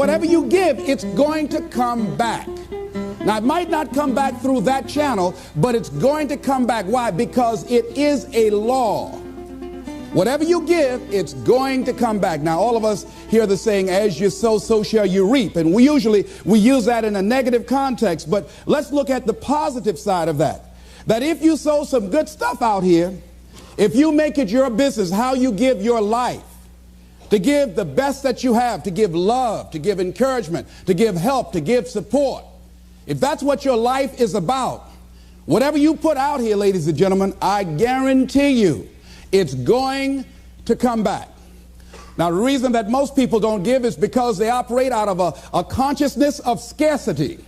whatever you give, it's going to come back. Now, it might not come back through that channel, but it's going to come back. Why? Because it is a law. Whatever you give, it's going to come back. Now, all of us hear the saying, as you sow, so shall you reap. And we use that in a negative context. But let's look at the positive side of that. That if you sow some good stuff out here, if you make it your business, how you give your life, to give the best that you have, to give love, to give encouragement, to give help, to give support. If that's what your life is about, whatever you put out here, ladies and gentlemen, I guarantee you it's going to come back. Now, the reason that most people don't give is because they operate out of a consciousness of scarcity.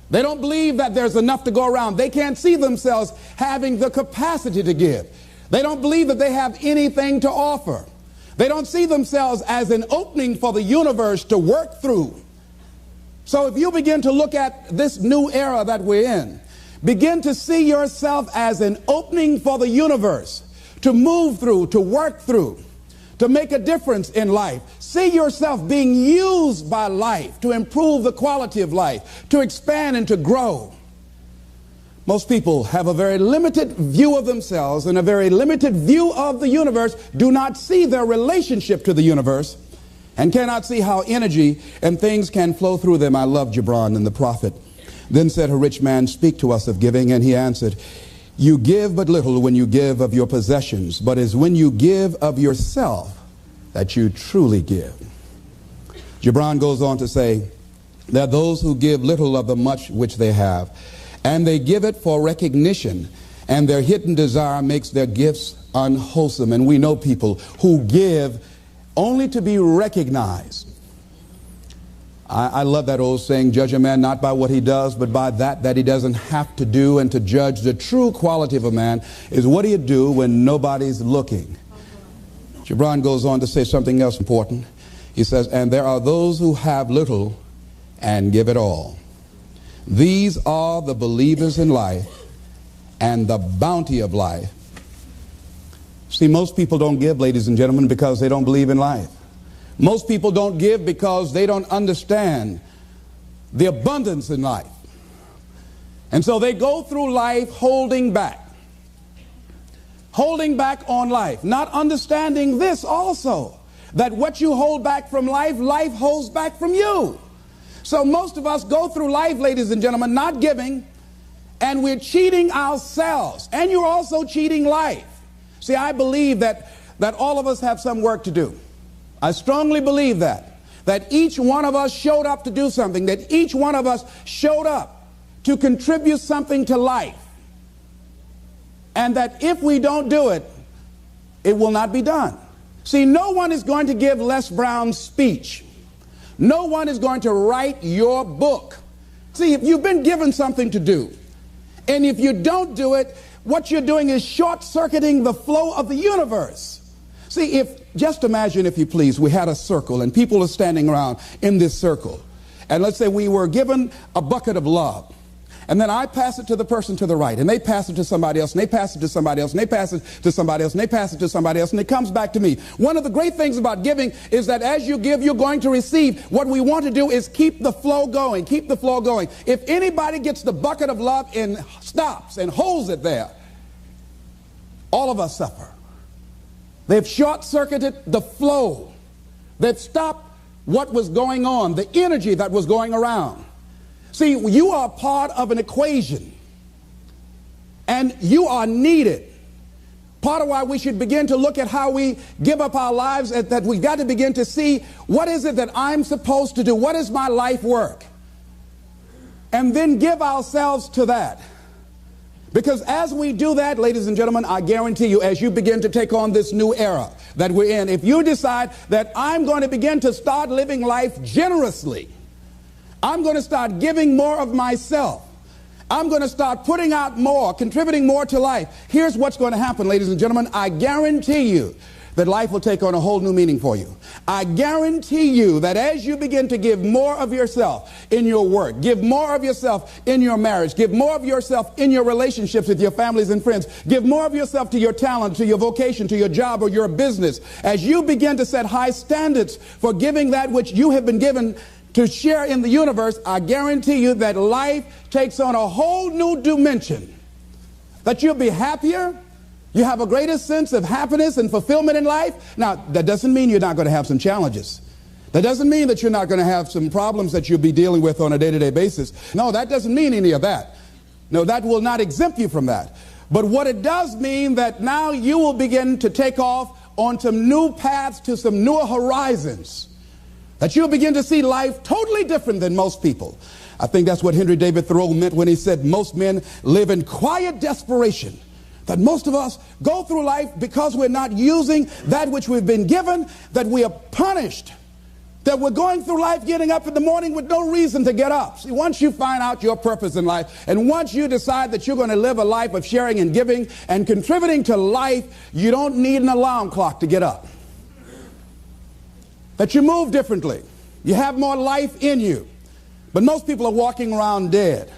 They don't believe that there's enough to go around. They can't see themselves having the capacity to give. They don't believe that they have anything to offer. They don't see themselves as an opening for the universe to work through. So if you begin to look at this new era that we're in, begin to see yourself as an opening for the universe to move through, to work through, to make a difference in life. See yourself being used by life to improve the quality of life, to expand and to grow. Most people have a very limited view of themselves and a very limited view of the universe, do not see their relationship to the universe, and cannot see how energy and things can flow through them. I love Gibran and the prophet. Then said a rich man, speak to us of giving. And he answered, you give but little when you give of your possessions, but it's when you give of yourself that you truly give. Gibran goes on to say that those who give little of the much which they have, and they give it for recognition, and their hidden desire makes their gifts unwholesome. And we know people who give only to be recognized. I love that old saying, judge a man not by what he does, but by that he doesn't have to do. And to judge the true quality of a man is what do you do when nobody's looking. Gibran goes on to say something else important. He says, and there are those who have little and give it all. These are the believers in life and the bounty of life. See, most people don't give, ladies and gentlemen, because they don't believe in life. Most people don't give because they don't understand the abundance in life. And so they go through life holding back on life, not understanding this also, that what you hold back from life, life holds back from you. So most of us go through life, ladies and gentlemen, not giving, and we're cheating ourselves, and you're also cheating life. See, I believe that all of us have some work to do. I strongly believe that each one of us showed up to do something, that each one of us showed up to contribute something to life. And that if we don't do it, it will not be done. See, no one is going to give Les Brown's speech. No one is going to write your book. See, if you've been given something to do, and if you don't do it, what you're doing is short-circuiting the flow of the universe. See, just imagine, if you please, we had a circle and people are standing around in this circle. And let's say we were given a bucket of love. And then I pass it to the person to the right, and they pass it to somebody else, and they pass it to somebody else, and they pass it to somebody else, and they pass it to somebody else, and it comes back to me. One of the great things about giving is that as you give, you're going to receive. What we want to do is keep the flow going, keep the flow going. If anybody gets the bucket of love and stops and holds it there, all of us suffer. They've short-circuited the flow. They've stopped what was going on, the energy that was going around. See, you are part of an equation, and you are needed. Part of why we should begin to look at how we give up our lives, that we've got to begin to see, what is it that I'm supposed to do? What is my life work? And then give ourselves to that. Because as we do that, ladies and gentlemen, I guarantee you, as you begin to take on this new era that we're in, if you decide that I'm going to begin to start living life generously, I'm going to start giving more of myself, I'm going to start putting out more, contributing more to life, here's what's going to happen, ladies and gentlemen. I guarantee you that life will take on a whole new meaning for you. I guarantee you that as you begin to give more of yourself in your work, give more of yourself in your marriage, give more of yourself in your relationships with your families and friends, give more of yourself to your talent, to your vocation, to your job or your business, as you begin to set high standards for giving that which you have been given to share in the universe, I guarantee you that life takes on a whole new dimension, that you'll be happier. You have a greater sense of happiness and fulfillment in life. Now, that doesn't mean you're not going to have some challenges. That doesn't mean that you're not going to have some problems that you'll be dealing with on a day-to-day basis. No, that doesn't mean any of that. No, that will not exempt you from that. But what it does mean that now you will begin to take off on some new paths to some newer horizons, that you'll begin to see life totally different than most people. I think that's what Henry David Thoreau meant when he said most men live in quiet desperation. That most of us go through life because we're not using that which we've been given, that we are punished, that we're going through life getting up in the morning with no reason to get up. See, once you find out your purpose in life, and once you decide that you're going to live a life of sharing and giving and contributing to life, you don't need an alarm clock to get up. That you move differently. You have more life in you. But most people are walking around dead.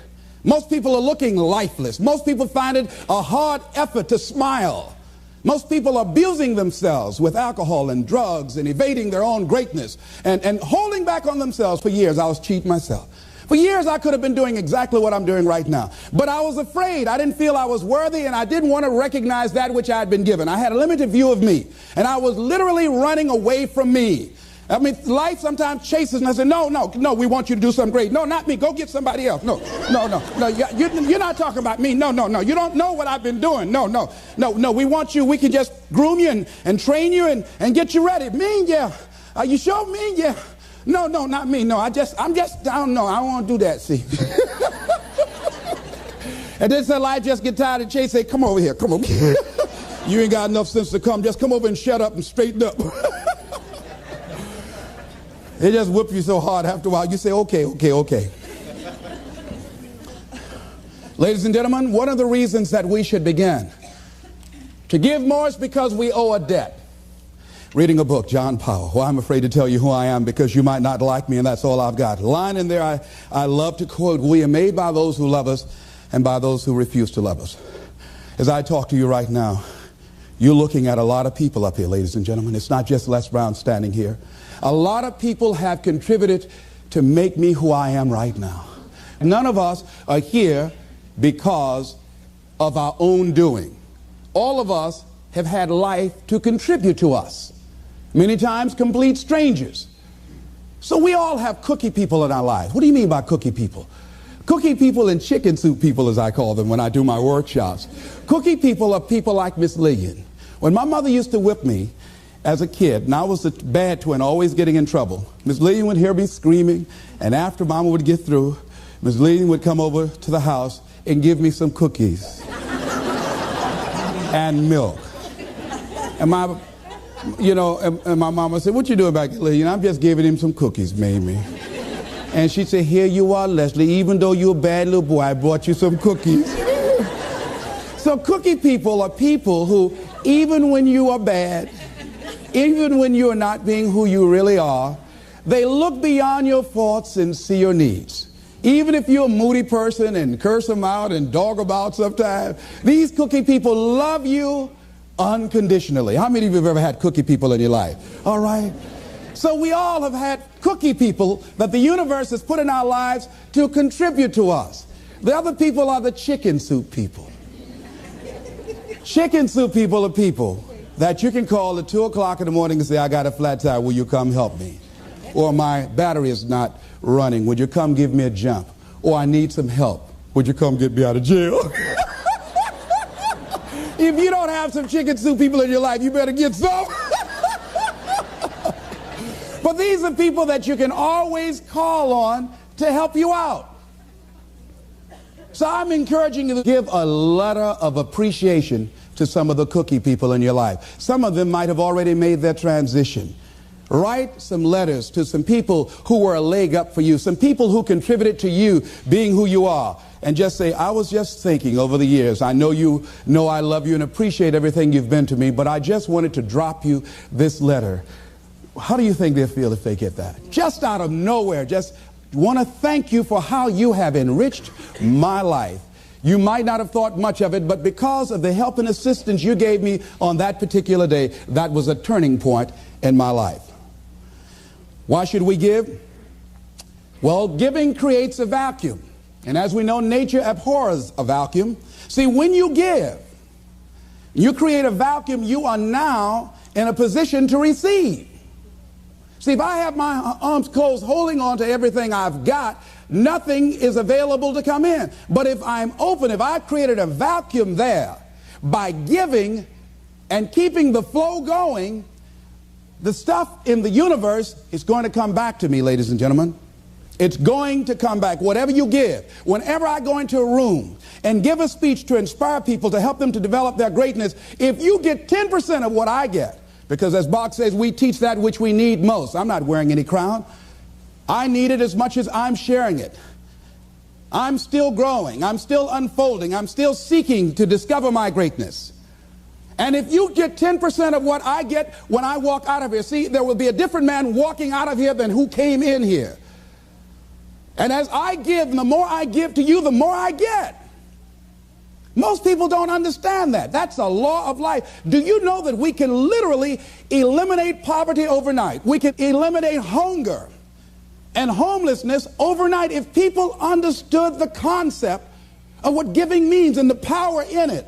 Most people are looking lifeless. Most people find it a hard effort to smile. Most people are abusing themselves with alcohol and drugs and evading their own greatness and holding back on themselves. For years, I was cheating myself. For years, I could have been doing exactly what I'm doing right now. But I was afraid. I didn't feel I was worthy, and I didn't want to recognize that which I had been given. I had a limited view of me, and I was literally running away from me. I mean, life sometimes chases, and I say, no, we want you to do something great. No, not me. Go get somebody else. No, you're not talking about me. No, you don't know what I've been doing. No, we want you. We can just groom you and train you and get you ready. Me, yeah. Are you sure? Me, yeah. No, not me. No, I don't know. I don't want to do that, see. And then so life just get tired of chase, say, come over here, come over here. You ain't got enough sense to come. Just come over and shut up and straighten up. They just whip you so hard after a while, you say, okay. Ladies and gentlemen, one of the reasons that we should begin to give more is because we owe a debt. Reading a book, John Powell. Well, I'm afraid to tell you who I am because you might not like me, and that's all I've got. A line in there I love to quote, we are made by those who love us and by those who refuse to love us. As I talk to you right now, you're looking at a lot of people up here, ladies and gentlemen. It's not just Les Brown standing here. A lot of people have contributed to make me who I am right now. None of us are here because of our own doing. All of us have had life to contribute to us. Many times complete strangers. So we all have cookie people in our lives. What do you mean by cookie people? Cookie people and chicken soup people, as I call them when I do my workshops. Cookie people are people like Miss Lillian. When my mother used to whip me as a kid, and I was the bad twin, always getting in trouble, Miss Lillian would hear me screaming, and after Mama would get through, Miss Lillian would come over to the house and give me some cookies and milk. And my mama said, what you doing back there, Lillian? I'm just giving him some cookies, Mamie. And she said, here you are, Leslie, even though you're a bad little boy, I brought you some cookies. So cookie people are people who, even when you are bad, even when you are not being who you really are, they look beyond your faults and see your needs. Even if you're a moody person and curse them out and dog about sometimes, these cookie people love you unconditionally. How many of you have ever had cookie people in your life? All right. So we all have had cookie people that the universe has put in our lives to contribute to us. The other people are the chicken soup people. Chicken soup people are people that you can call at 2 o'clock in the morning and say, I got a flat tire, will you come help me? Or my battery is not running, would you come give me a jump? Or I need some help, would you come get me out of jail? If you don't have some chicken soup people in your life, you better get some. But these are people that you can always call on to help you out. So I'm encouraging you to give a letter of appreciation to some of the cookie people in your life. Some of them might have already made their transition. Write some letters to some people who were a leg up for you, some people who contributed to you being who you are. And just say, I was just thinking over the years, I know you know I love you and appreciate everything you've been to me, but I just wanted to drop you this letter. How do you think they'll feel if they get that? Just out of nowhere, just want to thank you for how you have enriched my life. You might not have thought much of it, but because of the help and assistance you gave me on that particular day, that was a turning point in my life. Why should we give? Well, giving creates a vacuum. And as we know, nature abhors a vacuum. See, when you give, you create a vacuum, you are now in a position to receive. See, if I have my arms closed holding on to everything I've got, nothing is available to come in. But if I'm open, if I created a vacuum there by giving and keeping the flow going, the stuff in the universe is going to come back to me, ladies and gentlemen. It's going to come back. Whatever you give, whenever I go into a room and give a speech to inspire people, to help them to develop their greatness, if you get 10% of what I get, because as Bach says, we teach that which we need most. I'm not wearing any crown. I need it as much as I'm sharing it. I'm still growing. I'm still unfolding. I'm still seeking to discover my greatness. And if you get 10% of what I get when I walk out of here, see, there will be a different man walking out of here than who came in here. And as I give, and the more I give to you, the more I get. Most people don't understand that. That's a law of life. Do you know that we can literally eliminate poverty overnight? We can eliminate hunger and homelessness overnight if people understood the concept of what giving means and the power in it,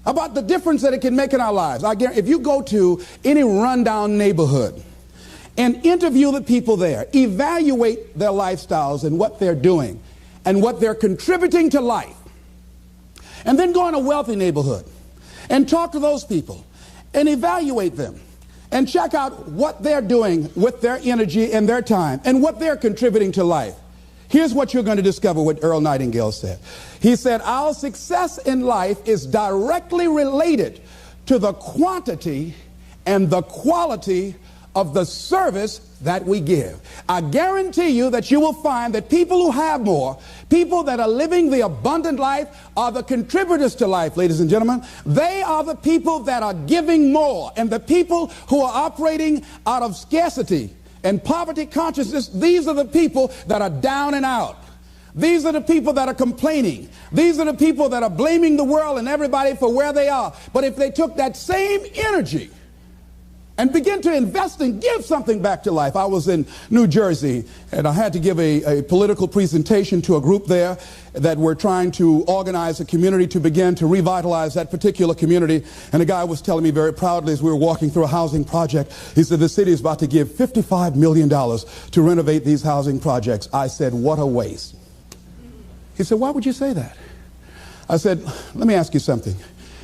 about the difference that it can make in our lives. I guarantee, if you go to any rundown neighborhood and interview the people there, evaluate their lifestyles and what they're doing and what they're contributing to life, and then go in a wealthy neighborhood and talk to those people and evaluate them and check out what they're doing with their energy and their time and what they're contributing to life. Here's what you're going to discover what Earl Nightingale said. He said, our success in life is directly related to the quantity and the quality of the service that we give. I guarantee you that you will find that people who have more, people that are living the abundant life, are the contributors to life, ladies and gentlemen. They are the people that are giving more. And the people who are operating out of scarcity and poverty consciousness, these are the people that are down and out. These are the people that are complaining. These are the people that are blaming the world and everybody for where they are. But if they took that same energy and begin to invest and give something back to life. I was in New Jersey, and I had to give a political presentation to a group there that were trying to organize a community to begin to revitalize that particular community. And the guy was telling me very proudly as we were walking through a housing project, he said, the city is about to give $55 million to renovate these housing projects. I said, what a waste. He said, why would you say that? I said, let me ask you something.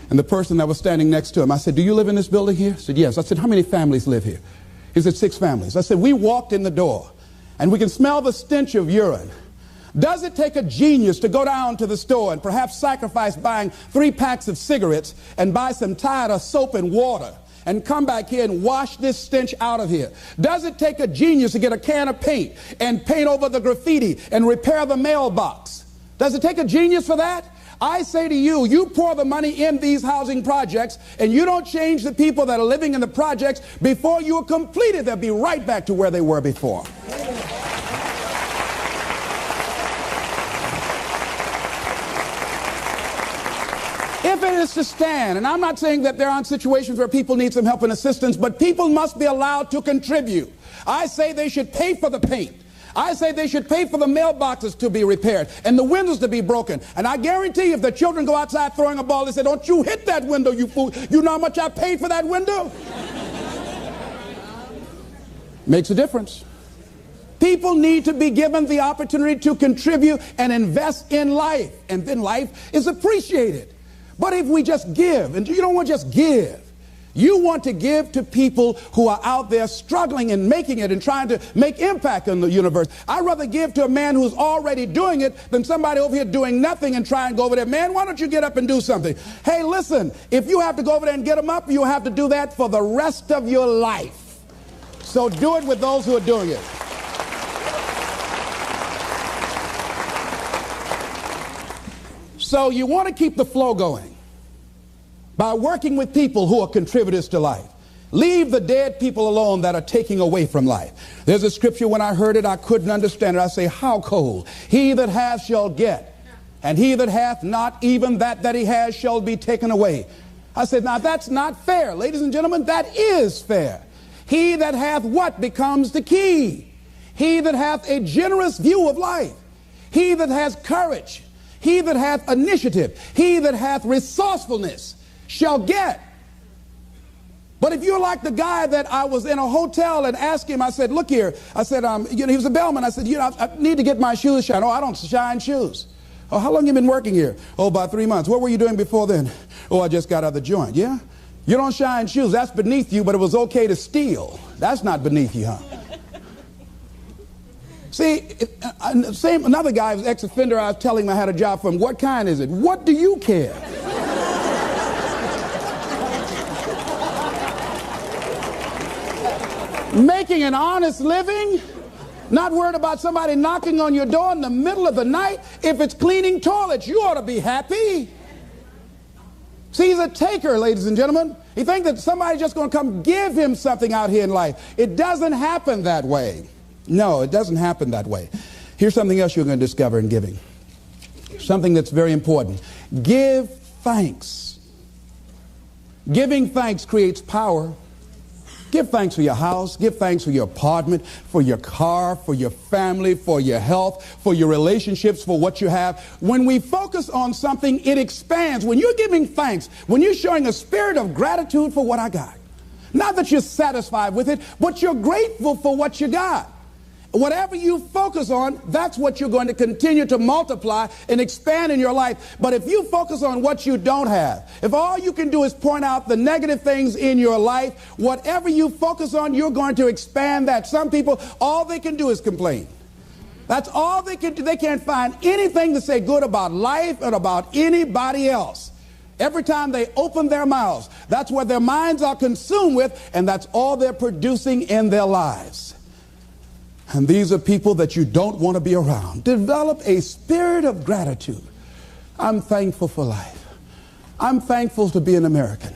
And the person that was standing next to him, I said, do you live in this building here? He said, yes. I said, how many families live here? He said, 6 families. I said, we walked in the door and we can smell the stench of urine. Does it take a genius to go down to the store and perhaps sacrifice buying 3 packs of cigarettes and buy some Tide of soap and water and come back here and wash this stench out of here? Does it take a genius to get a can of paint and paint over the graffiti and repair the mailbox? Does it take a genius for that? I say to you, you pour the money in these housing projects and you don't change the people that are living in the projects, before you are completed, they'll be right back to where they were before. If it is to stand, and I'm not saying that there aren't situations where people need some help and assistance, but people must be allowed to contribute. I say they should pay for the paint. I say they should pay for the mailboxes to be repaired and the windows to be broken. And I guarantee if the children go outside throwing a ball, they say, don't you hit that window, you fool. You know how much I paid for that window? Makes a difference. People need to be given the opportunity to contribute and invest in life. And then life is appreciated. But if we just give, and you don't want to just give, you want to give to people who are out there struggling and making it and trying to make impact on the universe. I'd rather give to a man who's already doing it than somebody over here doing nothing and try and go over there. Man, why don't you get up and do something? Hey, listen, if you have to go over there and get them up, you have to do that for the rest of your life. So do it with those who are doing it. So you want to keep the flow going by working with people who are contributors to life. Leave the dead people alone that are taking away from life. There's a scripture, when I heard it, I couldn't understand it. I say, how cold? He that hath shall get, and he that hath not, even that he has shall be taken away. I said, now that's not fair. Ladies and gentlemen, that is fair. He that hath what becomes the key. He that hath a generous view of life. He that has courage. He that hath initiative. He that hath resourcefulness shall get. But if you're like the guy that I was in a hotel and asked him, I said, look here. I said, he was a bellman. I said, I need to get my shoes shined. Oh, I don't shine shoes. Oh, how long have you been working here? Oh, about 3 months. What were you doing before then? Oh, I just got out of the joint. Yeah? You don't shine shoes. That's beneath you, but it was okay to steal. That's not beneath you, huh? See, another guy, was ex-offender, I was telling him I had a job for him. What kind is it? What do you care? Making an honest living, not worried about somebody knocking on your door in the middle of the night. If it's cleaning toilets, you ought to be happy. See, he's a taker, ladies and gentlemen. He thinks that somebody's just going to come give him something out here in life. It doesn't happen that way. No, it doesn't happen that way. Here's something else you're going to discover in giving. Something that's very important. Give thanks. Giving thanks creates power. Give thanks for your house. Give thanks for your apartment, for your car, for your family, for your health, for your relationships, for what you have. When we focus on something, it expands. When you're giving thanks, when you're showing a spirit of gratitude for what I got, not that you're satisfied with it, but you're grateful for what you got. Whatever you focus on, that's what you're going to continue to multiply and expand in your life. But if you focus on what you don't have, if all you can do is point out the negative things in your life, whatever you focus on, you're going to expand that. Some people, all they can do is complain. That's all they can do. They can't find anything to say good about life and about anybody else. Every time they open their mouths, that's what their minds are consumed with, and that's all they're producing in their lives. And these are people that you don't want to be around. Develop a spirit of gratitude. I'm thankful for life. I'm thankful to be an American.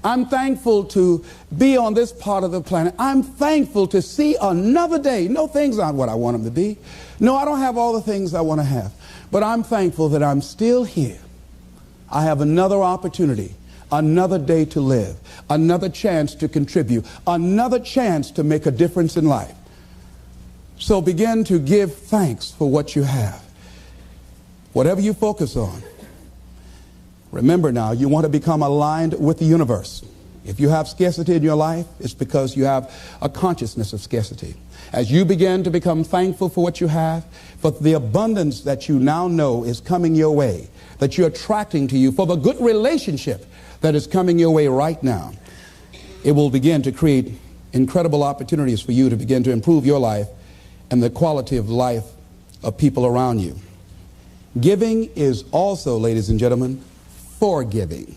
I'm thankful to be on this part of the planet. I'm thankful to see another day. No, things aren't what I want them to be. No, I don't have all the things I want to have. But I'm thankful that I'm still here. I have another opportunity, another day to live, another chance to contribute, another chance to make a difference in life. So begin to give thanks for what you have. Whatever you focus on. Remember now, you want to become aligned with the universe. If you have scarcity in your life, it's because you have a consciousness of scarcity. As you begin to become thankful for what you have, for the abundance that you now know is coming your way, that you're attracting to you, for the good relationship that is coming your way right now, it will begin to create incredible opportunities for you to begin to improve your life and the quality of life of people around you. Giving is also, ladies and gentlemen, forgiving.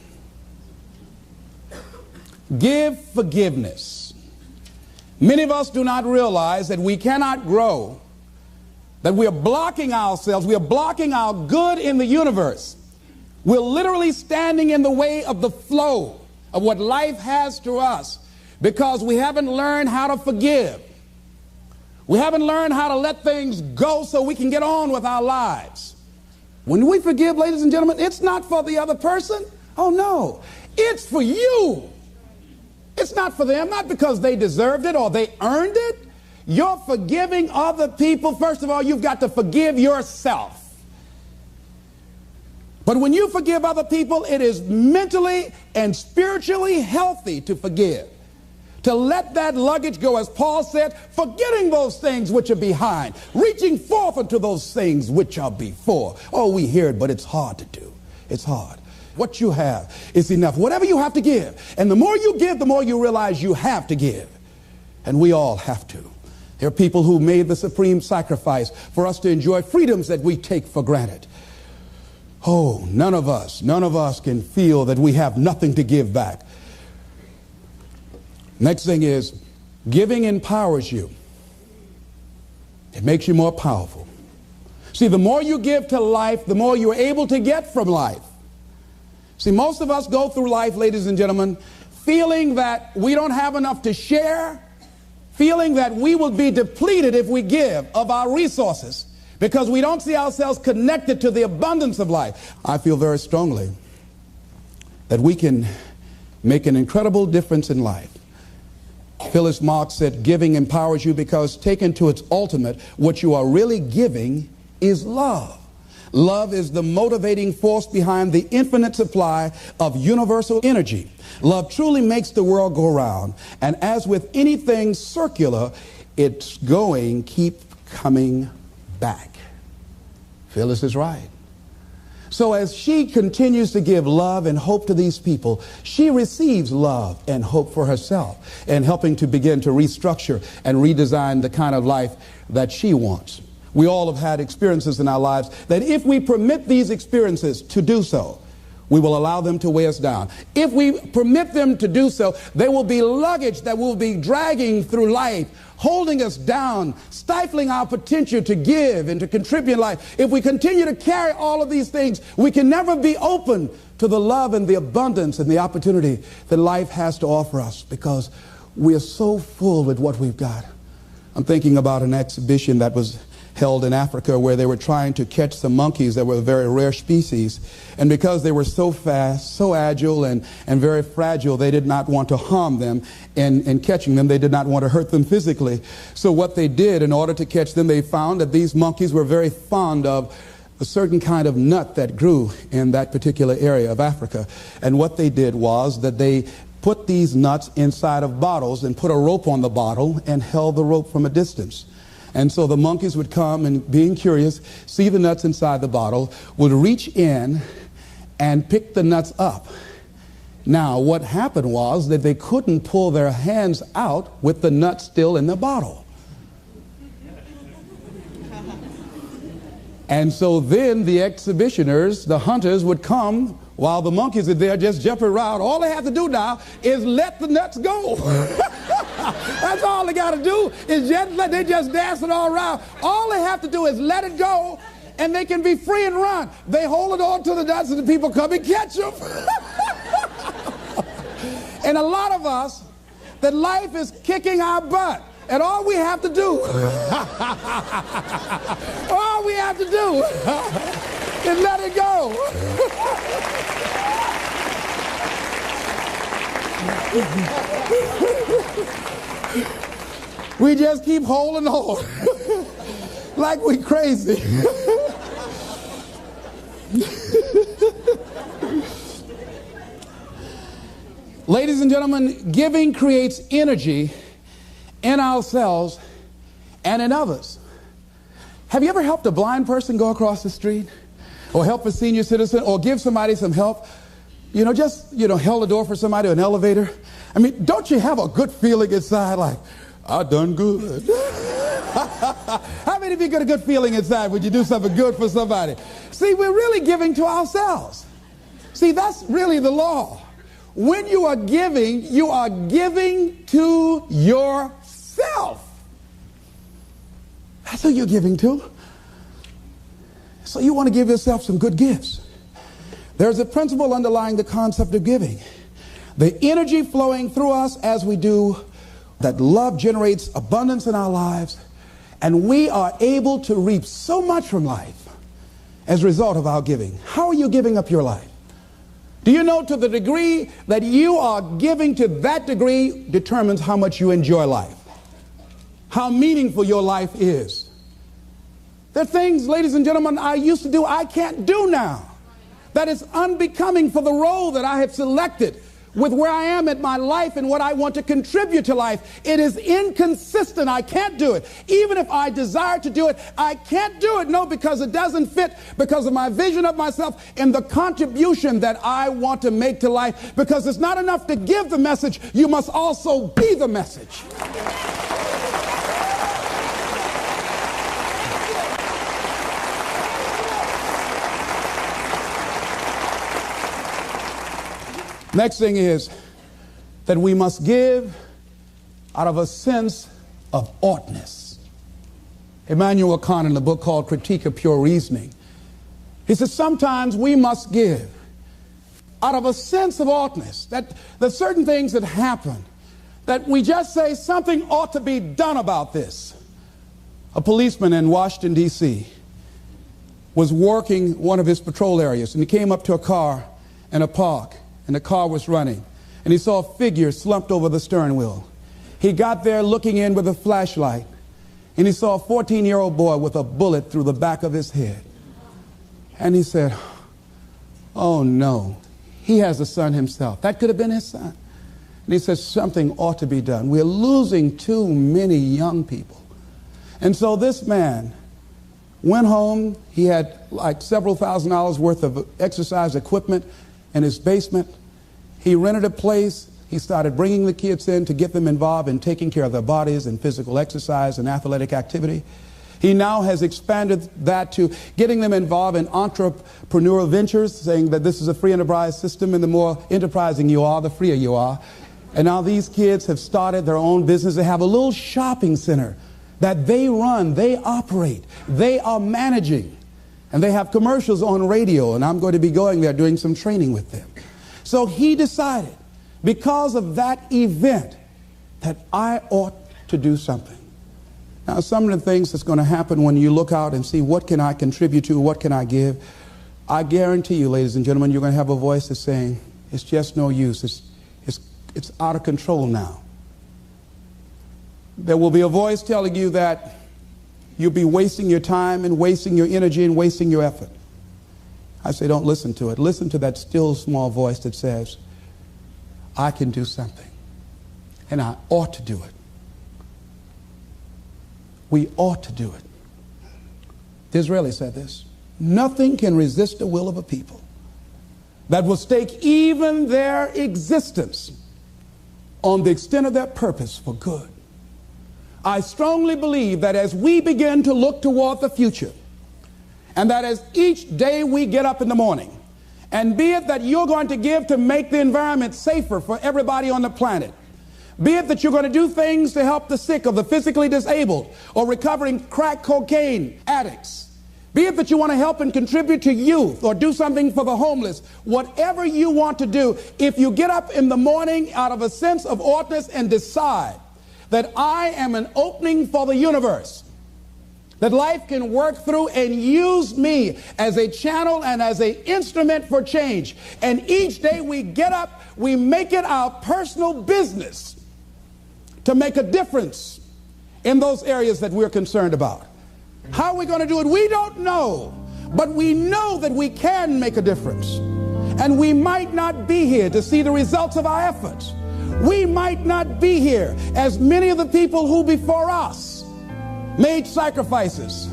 Give forgiveness. Many of us do not realize that we cannot grow, that we are blocking ourselves, we are blocking our good in the universe. We're literally standing in the way of the flow of what life has to us because we haven't learned how to forgive. We haven't learned how to let things go so we can get on with our lives. When we forgive, ladies and gentlemen, it's not for the other person. Oh, no. It's for you. It's not for them, not because they deserved it or they earned it. You're forgiving other people. First of all, you've got to forgive yourself. But when you forgive other people, it is mentally and spiritually healthy to forgive. To let that luggage go, as Paul said, forgetting those things which are behind, reaching forth unto those things which are before. Oh, we hear it, but it's hard to do. It's hard. What you have is enough. Whatever you have to give. And the more you give, the more you realize you have to give. And we all have to. There are people who made the supreme sacrifice for us to enjoy freedoms that we take for granted. Oh, none of us can feel that we have nothing to give back. Next thing is Giving empowers you. It makes you more powerful. See, the more you give to life, the more you're able to get from life. See, most of us go through life, ladies and gentlemen, feeling that we don't have enough to share, feeling that we will be depleted if we give of our resources because we don't see ourselves connected to the abundance of life. I feel very strongly that we can make an incredible difference in life. Phyllis Marx said, giving empowers you because taken to its ultimate, what you are really giving is love. Love is the motivating force behind the infinite supply of universal energy. Love truly makes the world go round. And as with anything circular, it's going, keep coming back. Phyllis is right. So as she continues to give love and hope to these people, she receives love and hope for herself and helping to begin to restructure and redesign the kind of life that she wants. We all have had experiences in our lives that if we permit these experiences to do so, we will allow them to weigh us down. If we permit them to do so, they will be luggage that will be dragging through life, holding us down, stifling our potential to give and to contribute in life. If we continue to carry all of these things, we can never be open to the love and the abundance and the opportunity that life has to offer us because we are so full with what we've got. I'm thinking about an exhibition that was held in Africa where they were trying to catch some monkeys that were a very rare species. And because they were so fast, so agile, and very fragile, they did not want to harm them. In catching them, they did not want to hurt them physically. So what they did in order to catch them, they found that these monkeys were very fond of a certain kind of nut that grew in that particular area of Africa. And what they did was that they put these nuts inside of bottles and put a rope on the bottle and held the rope from a distance. And so the monkeys would come and, being curious, see the nuts inside the bottle, would reach in and pick the nuts up. Now, what happened was that they couldn't pull their hands out with the nuts still in the bottle. And so then the exhibitioners, the hunters, would come while the monkeys are there just jumping around. All they have to do now is let the nuts go. That's all they got to do is just let, they just dancing all around. All they have to do is let it go and they can be free and run. They hold it on to the nuts and the people come and catch them. And a lot of us, that life is kicking our butt. And all we have to do, all we have to do is let it go. We just keep holding on like we crazy. Ladies and gentlemen, giving creates energy in ourselves and in others. Have you ever helped a blind person go across the street? Or help a senior citizen? Or give somebody some help? Just held a door for somebody, or an elevator? I mean, don't you have a good feeling inside like, I done good? How many of you got a good feeling inside when you do something good for somebody? See, we're really giving to ourselves. See, that's really the law. When you are giving to yourself. That's who you're giving to. So you want to give yourself some good gifts. There's a principle underlying the concept of giving. The energy flowing through us as we do, that love generates abundance in our lives, and we are able to reap so much from life as a result of our giving. How are you giving up your life? Do you know, to the degree that you are giving, to that degree determines how much you enjoy life, how meaningful your life is. There are things, ladies and gentlemen, I used to do I can't do now. That is unbecoming for the role that I have selected with where I am in my life and what I want to contribute to life. It is inconsistent. I can't do it. Even if I desire to do it, I can't do it. No, because it doesn't fit, because of my vision of myself and the contribution that I want to make to life. Because it's not enough to give the message. You must also be the message. Next thing is that we must give out of a sense of oughtness. Immanuel Kant, in a book called Critique of Pure Reasoning, he says sometimes we must give out of a sense of oughtness, that there's certain things that happen that we just say something ought to be done about this. A policeman in Washington, D.C. was working one of his patrol areas, and he came up to a car in a park, and the car was running, and he saw a figure slumped over the steering wheel. He got there looking in with a flashlight, and he saw a 14-year-old boy with a bullet through the back of his head. And he said, oh no, he has a son himself. That could have been his son. And he says something ought to be done. We're losing too many young people. And so this man went home. He had like several $1,000s worth of exercise equipment in his basement. He rented a place. He started bringing the kids in to get them involved in taking care of their bodies and physical exercise and athletic activity. He now has expanded that to getting them involved in entrepreneurial ventures, saying that this is a free enterprise system, and the more enterprising you are, the freer you are. And now these kids have started their own business. They have a little shopping center that they run, they operate, they are managing. And they have commercials on radio, and I'm going to be going there doing some training with them. So he decided, because of that event, that I ought to do something. Now, some of the things that's going to happen when you look out and see what can I contribute to, what can I give, I guarantee you, ladies and gentlemen, you're going to have a voice that's saying, it's just no use. It's out of control now. There will be a voice telling you that you'll be wasting your time and wasting your energy and wasting your effort. I say, don't listen to it. Listen to that still small voice that says, I can do something, and I ought to do it. We ought to do it. Disraeli said this: nothing can resist the will of a people that will stake even their existence on the extent of their purpose for good. I strongly believe that as we begin to look toward the future, and that as each day we get up in the morning, and be it that you're going to give to make the environment safer for everybody on the planet, be it that you're going to do things to help the sick or the physically disabled or recovering crack cocaine addicts, be it that you want to help and contribute to youth or do something for the homeless, whatever you want to do, if you get up in the morning out of a sense of oughtness and decide that I am an opening for the universe, that life can work through and use me as a channel and as an instrument for change. And each day we get up, we make it our personal business to make a difference in those areas that we're concerned about. How are we going to do it? We don't know, but we know that we can make a difference. And we might not be here to see the results of our efforts. We might not be here as many of the people who before us made sacrifices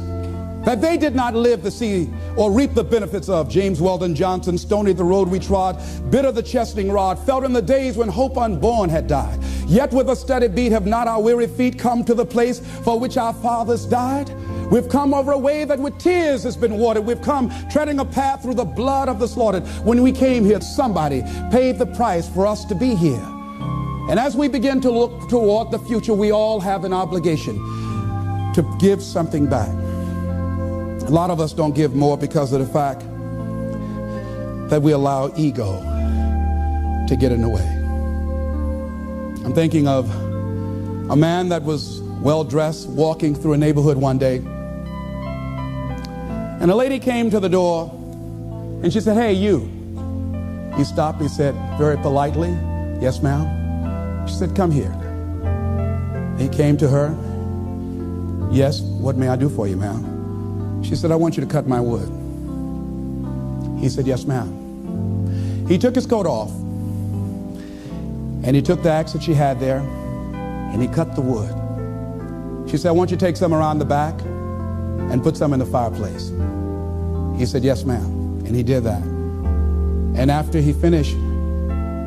that they did not live to see or reap the benefits of. James Weldon Johnson, stony the road we trod, bitter the chastening rod, felt in the days when hope unborn had died. Yet with a steady beat have not our weary feet come to the place for which our fathers died. We've come over a way that with tears has been watered. We've come treading a path through the blood of the slaughtered. When we came here, somebody paid the price for us to be here. And as we begin to look toward the future, we all have an obligation to give something back. A lot of us don't give more because of the fact that we allow ego to get in the way. I'm thinking of a man that was well-dressed, walking through a neighborhood one day. And a lady came to the door, and she said, "Hey, you." He stopped, he said very politely, "Yes, ma'am." She said, "Come here." He came to her. "Yes, what may I do for you, ma'am?" She said, "I want you to cut my wood." He said, "Yes, ma'am." He took his coat off, and he took the axe that she had there, and he cut the wood. She said, "I want you to take some around the back and put some in the fireplace." He said, "Yes, ma'am." And he did that. And after he finished,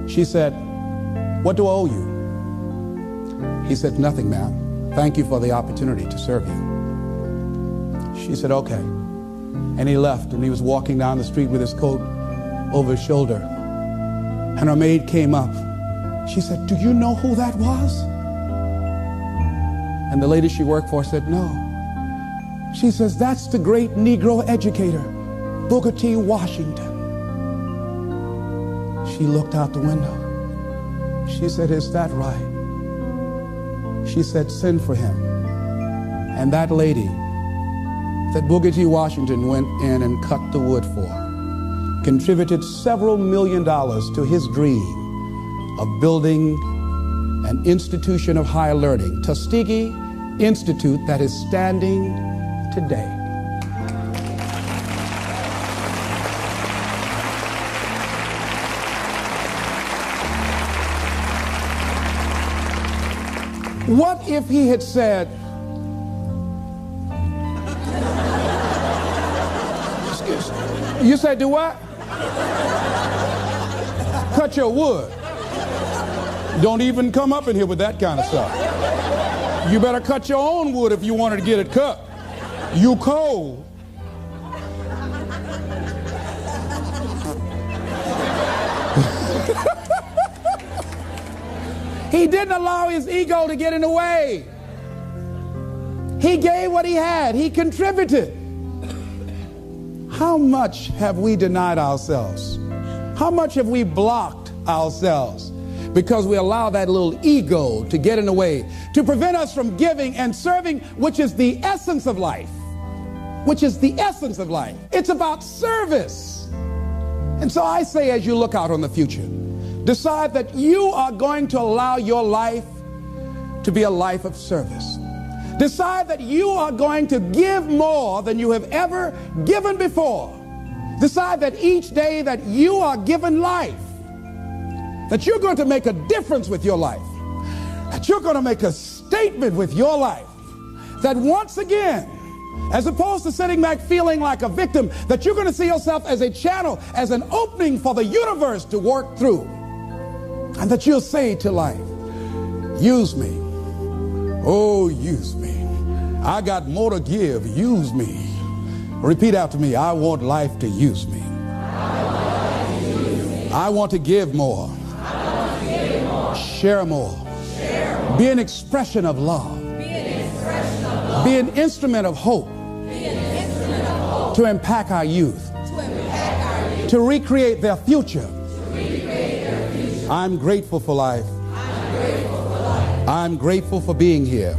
she said, "What do I owe you?" He said, "Nothing, ma'am. Thank you for the opportunity to serve you." She said, "Okay." And he left, and he was walking down the street with his coat over his shoulder. And her maid came up. She said, "Do you know who that was?" And the lady she worked for said, no. She says, that's the great Negro educator, Booker T. Washington. She looked out the window. She said, is that right? She said, send for him. And that lady that Booker T. Washington went in and cut the wood for contributed several $1 million to his dream of building an institution of higher learning, Tuskegee Institute, that is standing today. What if he had said, excuse me, you say do what? Cut your wood. Don't even come up in here with that kind of stuff. You better cut your own wood if you wanted to get it cut. You cold. He didn't allow his ego to get in the way. He gave what he had. He contributed. How much have we denied ourselves? How much have we blocked ourselves because we allow that little ego to get in the way, to prevent us from giving and serving, which is the essence of life. Which is the essence of life. It's about service. And so I say, as you look out on the future, decide that you are going to allow your life to be a life of service. Decide that you are going to give more than you have ever given before. Decide that each day that you are given life, that you're going to make a difference with your life, that you're going to make a statement with your life, that once again, as opposed to sitting back feeling like a victim, that you're going to see yourself as a channel, as an opening for the universe to work through. And that you'll say to life, use me. Oh, use me. I got more to give. Use me. Repeat after me. I want life to use me. I want to give more. Share more. Be an expression of love. Be an instrument of hope. To impact our youth. To recreate their future. I'm grateful for life. I'm grateful for being here.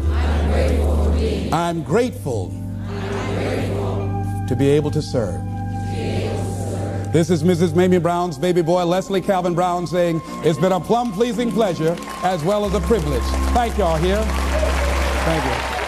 I'm grateful to be able to serve. This is Mrs. Mamie Brown's baby boy, Leslie Calvin Brown, saying, it's been a plum-pleasing pleasure as well as a privilege. Thank y'all here. Thank you.